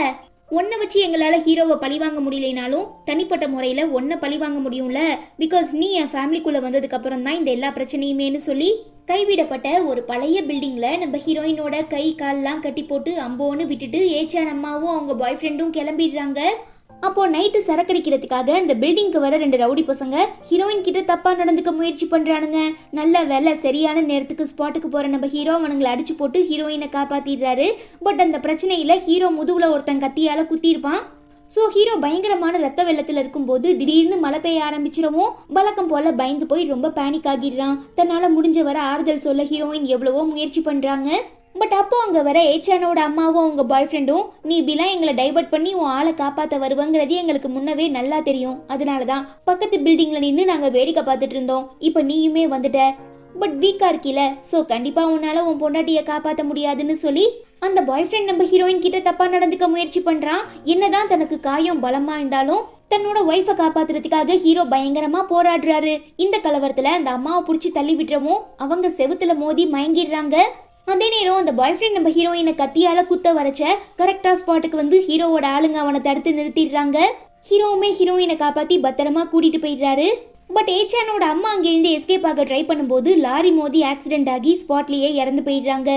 ஒன்றை வச்சு எங்களால் ஹீரோவை பழி வாங்க முடியலைனாலும் தனிப்பட்ட முறையில் ஒன்றை பழி வாங்க முடியும்ல, பிகாஸ் நீ என் ஃபேமிலிக்குள்ளே வந்ததுக்கு அப்புறம் தான் இந்த எல்லா பிரச்சனையுமேனு சொல்லி கைவிடப்பட்ட ஒரு பழைய பில்டிங்ல நம்ம ஹீரோயினோட கை கால்லாம் கட்டி போட்டு அம்போன்னு விட்டுட்டு ஏச்சான் அம்மாவும் அவங்க பாய் ஃப்ரெண்டும் கிளம்பிடுறாங்க. அப்போ நைட்டு சரக்கடிக்கிறதுக்காக இந்த பில்டிங்க்கு வர 2 ரவுடி பசங்க ஹீரோயின் கிட்ட தப்பா நடந்துக்க முயற்சி பண்றானுங்க. நல்ல வேலை சரியான நேரத்துக்கு ஸ்பாட்டுக்கு போற நம்ம ஹீரோ அவனுங்களை அடிச்சு போட்டு ஹீரோயினை காப்பாத்திடுறாரு. பட் அந்த பிரச்சனையில ஹீரோ முதுகுல ஒருத்தன் கத்தியால குத்திருப்பான். ஸோ ஹீரோ பயங்கரமான ரத்த வெள்ளத்தில் இருக்கும்போது திடீர்னு மழை பெய்ய ஆரம்பிச்சிடவும் வழக்கம் போல பயந்து போய் ரொம்ப பேனிக் ஆகிடுறான். தன்னால முடிஞ்ச வர ஆறுதல் சொல்ல ஹீரோயின் எவ்வளவோ முயற்சி பண்றாங்க. பட் அப்போ அங்கே வர ஏச்சானோட அம்மாவும் அவங்க பாய் ஃப்ரெண்டும், நீ இப்படிலாம் எங்களை டைவர்ட் பண்ணி உன் ஆளை காப்பாற்ற வருவங்கிறது எங்களுக்கு முன்னவே நல்லா தெரியும், அதனால தான் பக்கத்து பில்டிங்ல நின்று நாங்கள் வேடிக்கை பார்த்துட்டு இருந்தோம். இப்போ நீயுமே வந்துட்ட, பட் வீக்கா இருக்கீல, ஸோ கண்டிப்பாக உன்னால உன் பொண்டாட்டியை காப்பாற்ற முடியாதுன்னு சொல்லி அந்த பாய் ஃப்ரெண்ட் நம்ம ஹீரோயின் கிட்ட தப்பா நடந்துக்க முயற்சி பண்றான். என்னதான் தனக்கு காயம் பலமா இருந்தாலும் தன்னோட ஒய்ஃபை காப்பாத்துறதுக்காக ஹீரோ பயங்கரமா போராடுறாரு. இந்த கலவரத்துல அந்த அம்மாவை பிடிச்சி தள்ளி விட்டுறவும் அவங்க செவுத்துல மோதி மயங்கிடுறாங்க. அதே நேரம் அந்த பாய் ஃப்ரெண்ட் நம்ம ஹீரோயினை கத்தியால குத்த வரைச்ச கரெக்டா ஸ்பாட்டுக்கு வந்து ஹீரோவோட ஆளுங்க அவனை தடுத்து நிறுத்திடுறாங்க. ஹீரோவுமே ஹீரோயினை காப்பாத்தி பத்திரமா கூட்டிட்டு போயிடுறாரு. பட் ஏச்சானோட அம்மா அங்கிருந்து எஸ்கேப் ஆக ட்ரை பண்ணும்போது லாரி மோதி ஆக்சிடென்ட் ஆகி ஸ்பாட்லயே இறந்து போயிடுறாங்க.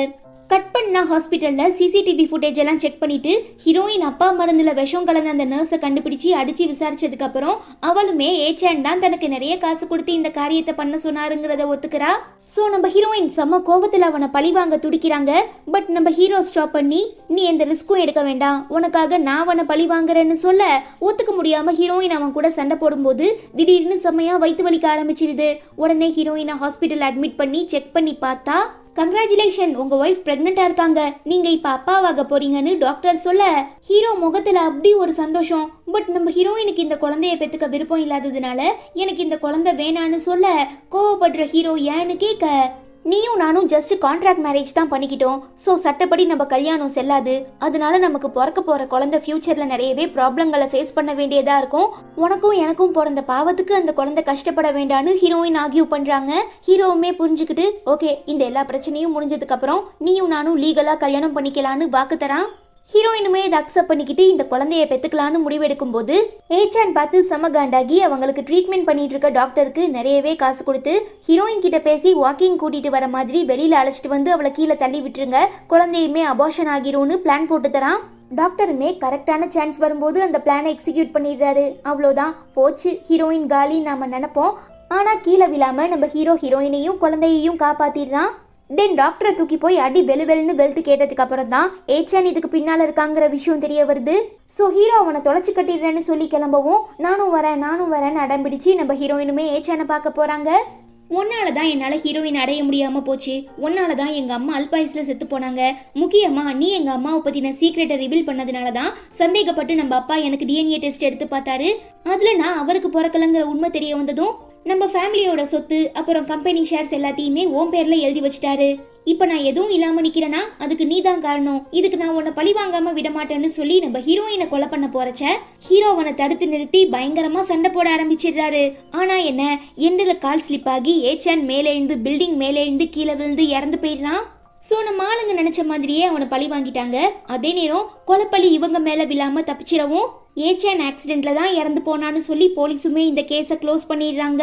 கட் பண்ணா ஹாஸ்பிட்டல்ல சிசிடிவி ஃபுட்டேஜ் எல்லாம் செக் பண்ணிட்டு ஹீரோயின் அப்பா மருந்துல விஷம் கலந்த அந்த நர்ஸை கண்டுபிடிச்சு அடிச்சு விசாரிச்சதுக்கு அப்புறம் அவளுமே ஏச்சான் தான் தனக்கு நிறைய காசு கொடுத்து இந்த காரியத்தை பண்ண சொன்னாருங்கிறத ஒத்துக்கிறா. ஸோ நம்ம ஹீரோயின் செம்ம கோபத்தில் அவனை பழி வாங்க துடிக்கிறாங்க. பட் நம்ம ஹீரோ ஸ்டாப் பண்ணி நீ எந்த ரிஸ்க்கும் எடுக்க வேண்டாம், உனக்காக நான் அவனை பழி வாங்குறேன்னு சொல்ல ஒத்துக்க முடியாம ஹீரோயின் அவன் கூட சண்டை போடும்போது திடீர்னு செம்மையா வயிற்று வலிக்க ஆரம்பிச்சிருது. உடனே ஹீரோயினை ஹாஸ்பிட்டல் அட்மிட் பண்ணி செக் பண்ணி பார்த்தா கங்க்ராச்சுலேஷன், உங்க ஒய்ஃப் பிரெக்னெண்டா இருக்காங்க, நீங்க இப்ப அப்பாவாக போறீங்கன்னு டாக்டர் சொல்ல ஹீரோ முகத்துல அப்படி ஒரு சந்தோஷம். பட் நம்ம ஹீரோயினுக்கு இந்த குழந்தைய பெத்துக்க விருப்பம் இல்லாததுனால எனக்கு இந்த குழந்தை வேணான்னு சொல்ல கோவப்படுற ஹீரோ ஏன்னு கேட்க நீயும் நானும் ஜஸ்ட் கான்ட்ராக்ட் மேரேஜ் தான் பண்ணிக்கிட்டோம், ஸோ சட்டப்படி நம்ம கல்யாணம் செல்லாது, அதனால நமக்கு பிறக்க போற குழந்தை ஃபியூச்சர்ல நிறையவே ப்ராப்ளங்களை ஃபேஸ் பண்ண வேண்டியதா இருக்கும், உனக்கும் எனக்கும் பிறந்த பாவத்துக்கு அந்த குழந்தை கஷ்டப்பட வேண்டான்னு ஹீரோயின் ஆர்கியூ பண்றாங்க. ஹீரோவுமே புரிஞ்சுக்கிட்டு ஓகே இந்த எல்லா பிரச்சனையும் முடிஞ்சதுக்கு அப்புறம் நீயும் நானும் லீகலா கல்யாணம் பண்ணிக்கலான்னு வாக்கு தரான். ஹீரோயினுமே இதை அக்செப்ட் பண்ணிக்கிட்டு இந்த குழந்தைய பெத்துக்கலான்னு முடிவெடுக்கும் போது ஏச்சான் பார்த்து செம காண்டாகி அவங்களுக்கு ட்ரீட்மெண்ட் பண்ணிட்டு இருக்க டாக்டருக்கு நிறையவே காசு கொடுத்து ஹீரோயின் கிட்ட பேசி வாக்கிங் கூட்டிட்டு வர மாதிரி வெளியில அழைச்சிட்டு வந்து அவளை கீழே தள்ளி விட்டுருங்க, குழந்தையுமே அபார்ஷன் ஆகிரும்னு பிளான் போட்டு தரான். டாக்டருமே கரெக்டான சான்ஸ் வரும்போது அந்த பிளானை எக்ஸிக்யூட் பண்ணிடுறாரு. அவ்வளோதான் போச்சு, ஹீரோயின் காலி நாம நினைப்போம். ஆனா கீழே விழாம நம்ம ஹீரோயினையும் குழந்தையையும் காப்பாத்திடுறான். தென் டாக்டரை தூக்கி போய் அடி வெளுன்னு வெளுத்து கேட்டதுக்கு அப்புறம் தான் ஏச்சான் இதுக்கு பின்னால இருக்காங்கிற விஷயம் தெரிய வருது. ஸோ ஹீரோ அவனை தொலைச்சு கட்டிடுறேன்னு சொல்லி கிளம்பவும் நானும் வரேன்னு அடம்பிடிச்சு நம்ம ஹீரோயினுமே ஏச்சானை பார்க்க போறாங்க. உன்னால தான் என்னால் ஹீரோயின் அடைய முடியாமல் போச்சு, உன்னால தான் எங்கள் அம்மா அல்பாயுஸில் செத்து போனாங்க, முக்கியமாக நீ எங்கள் அம்மாவை பற்றின சீக்ரெட்டை ரிவீல் பண்ணதுனால தான் சந்தேகப்பட்டு நம்ம அப்பா எனக்கு டிஎன்ஏ டெஸ்ட் எடுத்து பார்த்தாரு. அதில் நான் அவருக்கு பிறக்கலங்கிற உண்மை தெரிய வந்ததும் நம்ம ஃபேமிலியோட சொத்து அப்புறம் கம்பெனி ஷேர்ஸ் எல்லாத்தையுமே ஓம் பேரில் எழுதி வச்சிட்டாரு. இப்போ நான் எதுவும் இல்லாமல் நிற்கிறேன்னா அதுக்கு நீ தான் காரணம், இதுக்கு நான் உன்னை பழி வாங்காமல் விட மாட்டேன்னு சொல்லி நம்ம ஹீரோயினை கொலை பண்ண போறச்ச ஹீரோவனை தடுத்து நிறுத்தி பயங்கரமாக சண்டை போட ஆரம்பிச்சிடுறாரு. ஆனால் என்ன எண்டில் கால் ஸ்லிப் ஆகி ஏச்சான் மேலே இருந்து பில்டிங் மேலே இருந்து கீழே விழுந்து இறந்து போயிடுறான். ஸோ நம்ம ஆளுங்க நினைச்ச மாதிரியே அவனை பழி வாங்கிட்டாங்க. அதே நேரம் கொலைப்பழி இவங்க மேலே விழாமல் தப்பிச்சிடவும் ஏச்சான் ஆக்சிடென்ட்ல தான் இறந்து போனான்னு சொல்லி போலீஸுமே இந்த கேஸை க்ளோஸ் பண்ணிடுறாங்க.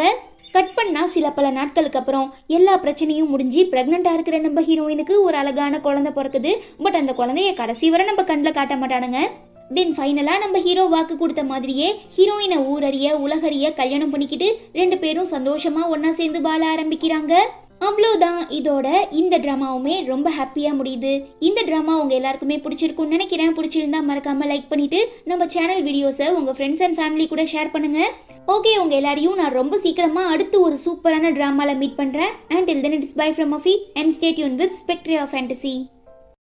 கட் பண்ணா சில பல நாட்களுக்கு அப்புறம் எல்லா பிரச்சனையும் முடிஞ்சு பிரெக்னெண்டா இருக்கிற நம்ம ஹீரோயினுக்கு ஒரு அழகான குழந்தை பிறக்குது. பட் அந்த குழந்தைய கடைசி வரை நம்ம கண்ணில் காட்ட மாட்டானுங்க. தென் ஃபைனலாக நம்ம ஹீரோ வாக்கு கொடுத்த மாதிரியே ஹீரோயினை ஊரறிய உலகறிய கல்யாணம் பண்ணிக்கிட்டு 2 பேரும் சந்தோஷமா ஒன்னா சேர்ந்து வாழ ஆரம்பிக்கிறாங்க. அவ்வளோதான், இதோட இந்த ட்ராமாவுமே ரொம்ப ஹாப்பியாக முடியுது. இந்த ட்ராமா உங்கள் எல்லாருக்குமே பிடிச்சிருக்கும்னு நினைக்கிறேன். பிடிச்சிருந்தா மறக்காமல் லைக் பண்ணிவிட்டு நம்ம சேனல் வீடியோஸை உங்கள் ஃப்ரெண்ட்ஸ் அண்ட் ஃபேமிலி கூட ஷேர் பண்ணுங்கள். ஓகே, உங்கள் எல்லாரையும் நான் ரொம்ப சீக்கிரமாக அடுத்து ஒரு சூப்பரான ட்ராமாவில் மீட் பண்ணுறேன். And till then it's bye from அஃபி அண்ட் ஸ்டே டியூன் வித் ஸ்பெக்ட்ரி ஆஃப் ஃபேண்டசி.